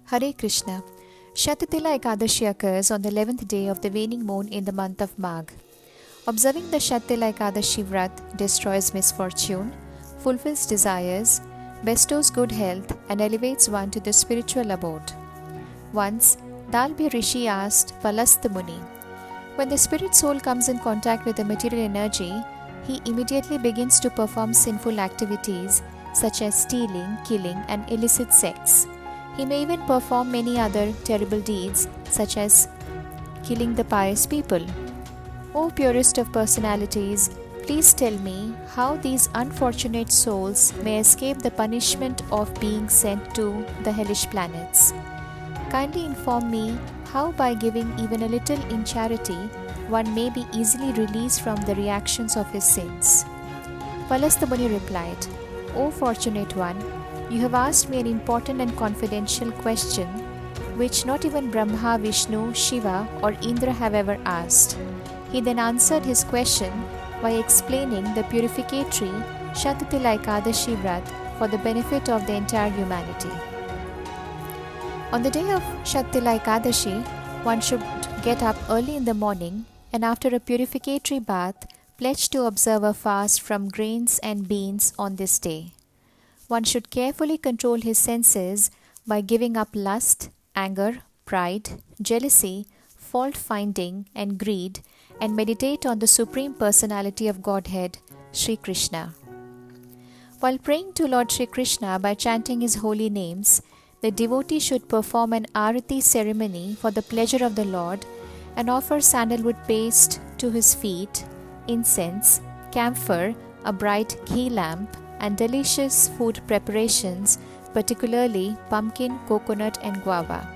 Hare Krishna. Sat-Tila Ekadasi occurs on the 11th day of the waning moon in the month of Magh. Observing the Sat-Tila Ekadasi vrat destroys misfortune, fulfills desires, bestows good health, and elevates one to the spiritual abode. Once, Dalbi Rishi asked Palastha Muni, when the spirit soul comes in contact with the material energy, he immediately begins to perform sinful activities such as stealing, killing, and illicit sex. He may even perform many other terrible deeds such as killing the pious people. O purest of personalities, please tell me how these unfortunate souls may escape the punishment of being sent to the hellish planets. Kindly inform me how by giving even a little in charity, one may be easily released from the reactions of his sins. Palastha Muni replied, O fortunate one, you have asked me an important and confidential question which not even Brahma, Vishnu, Shiva or Indra have ever asked. He then answered his question by explaining the purificatory Sat-Tila Ekadasi vrat for the benefit of the entire humanity. On the day of Sat-Tila Ekadasi, one should get up early in the morning and after a purificatory bath, pledge to observe a fast from grains and beans on this day. One should carefully control his senses by giving up lust, anger, pride, jealousy, fault-finding and greed and meditate on the Supreme Personality of Godhead, Shri Krishna. While praying to Lord Shri Krishna by chanting his holy names, the devotee should perform an arati ceremony for the pleasure of the Lord and offer sandalwood paste to his feet, incense, camphor, a bright ghee lamp, and delicious food preparations, particularly pumpkin, coconut, and guava.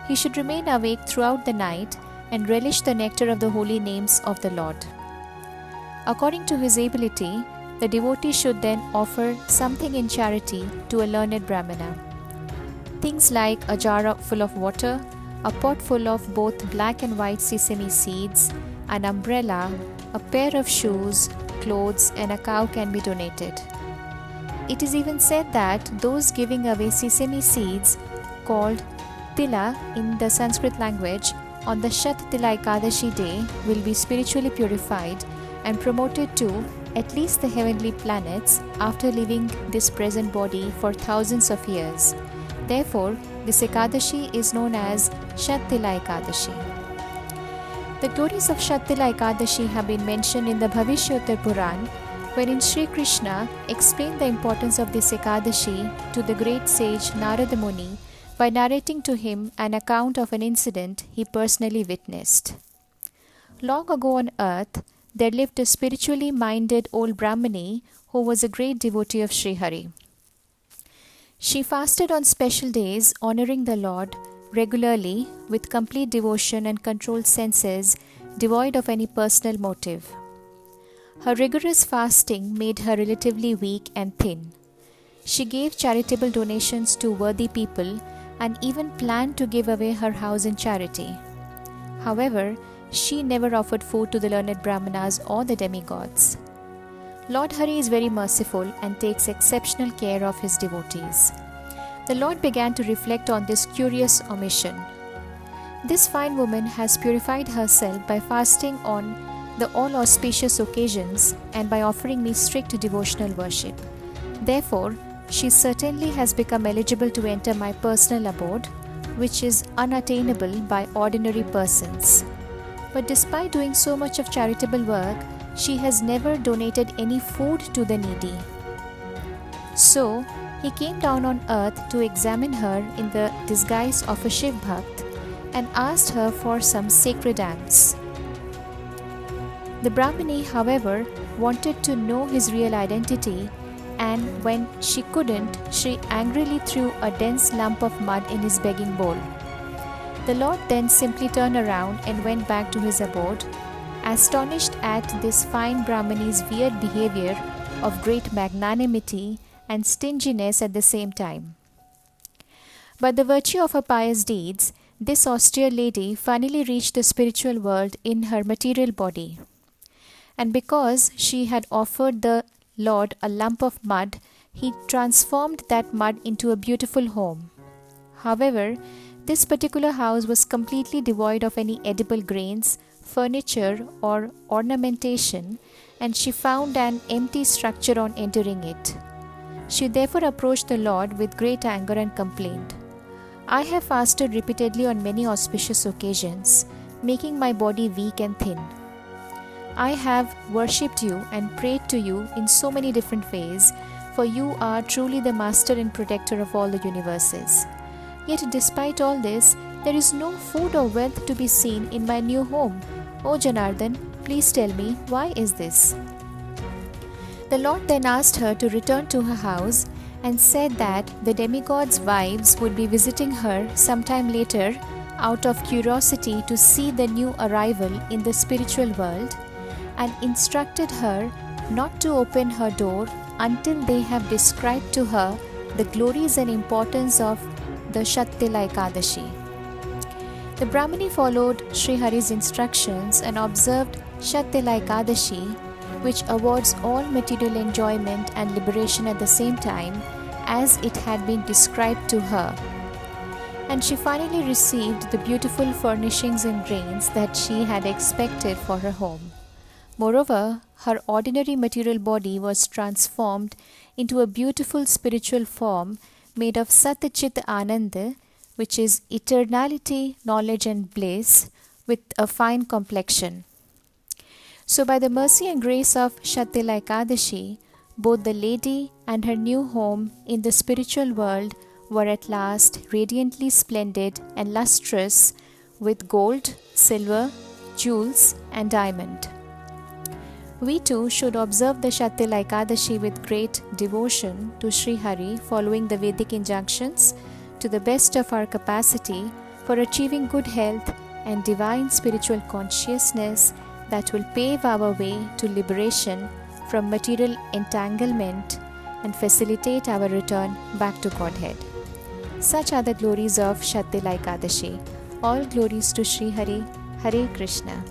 He should remain awake throughout the night and relish the nectar of the holy names of the Lord. According to his ability, the devotee should then offer something in charity to a learned Brahmana. Things like a jar full of water, a pot full of both black and white sesame seeds, an umbrella, a pair of shoes, clothes, and a cow can be donated. It is even said that those giving away sesame seeds, called tila in the Sanskrit language, on the Sat-Tila Ekadasi day will be spiritually purified and promoted to at least the heavenly planets after leaving this present body for thousands of years. Therefore, this Ekadasi is known as Sat-Tila Ekadasi. The glories of Sat-Tila Ekadasi have been mentioned in the Bhavishya-Uttara Purana, wherein Shri Krishna explained the importance of this Ekadasi to the great sage Narada Muni by narrating to him an account of an incident he personally witnessed. Long ago on earth, there lived a spiritually minded old Brahmani who was a great devotee of Shri Hari. She fasted on special days, honoring the Lord regularly with complete devotion and controlled senses, devoid of any personal motive. Her rigorous fasting made her relatively weak and thin. She gave charitable donations to worthy people and even planned to give away her house in charity. However, she never offered food to the learned Brahmanas or the demigods. Lord Hari is very merciful and takes exceptional care of his devotees. The Lord began to reflect on this curious omission. This fine woman has purified herself by fasting on the all auspicious occasions and by offering me strict devotional worship. Therefore, she certainly has become eligible to enter my personal abode, which is unattainable by ordinary persons. But despite doing so much of charitable work, she has never donated any food to the needy. So, he came down on earth to examine her in the disguise of a Shiv Bhakt and asked her for some sacred alms. The Brahmani, however, wanted to know his real identity, and when she couldn't, she angrily threw a dense lump of mud in his begging bowl. The Lord then simply turned around and went back to his abode, astonished at this fine Brahmani's weird behavior of great magnanimity and stinginess at the same time. By the virtue of her pious deeds, this austere lady finally reached the spiritual world in her material body. And because she had offered the Lord a lump of mud, he transformed that mud into a beautiful home. However, this particular house was completely devoid of any edible grains, furniture, or ornamentation, and she found an empty structure on entering it. She therefore approached the Lord with great anger and complained, "I have fasted repeatedly on many auspicious occasions, making my body weak and thin. I have worshipped you and prayed to you in so many different ways, for you are truly the master and protector of all the universes. Yet despite all this, there is no food or wealth to be seen in my new home. O Janardhan, please tell me, why is this?" The Lord then asked her to return to her house and said that the demigod's wives would be visiting her sometime later out of curiosity to see the new arrival in the spiritual world, and instructed her not to open her door until they have described to her the glories and importance of the Sat-Tila Ekadasi. The Brahmani followed Shri Hari's instructions and observed Sat-Tila Ekadasi, which awards all material enjoyment and liberation at the same time, as it had been described to her. And she finally received the beautiful furnishings and grains that she had expected for her home. Moreover, her ordinary material body was transformed into a beautiful spiritual form made of Sat-Chit Ananda, which is eternality, knowledge and bliss, with a fine complexion. So by the mercy and grace of Sat-Tila Ekadasi, both the lady and her new home in the spiritual world were at last radiantly splendid and lustrous with gold, silver, jewels and diamond. We too should observe the Sat-Tila Ekadasi with great devotion to Shri Hari, following the Vedic injunctions to the best of our capacity for achieving good health and divine spiritual consciousness that will pave our way to liberation from material entanglement and facilitate our return back to Godhead. Such are the glories of Sat-Tila Ekadasi. All glories to Shri Hari. Hare Krishna.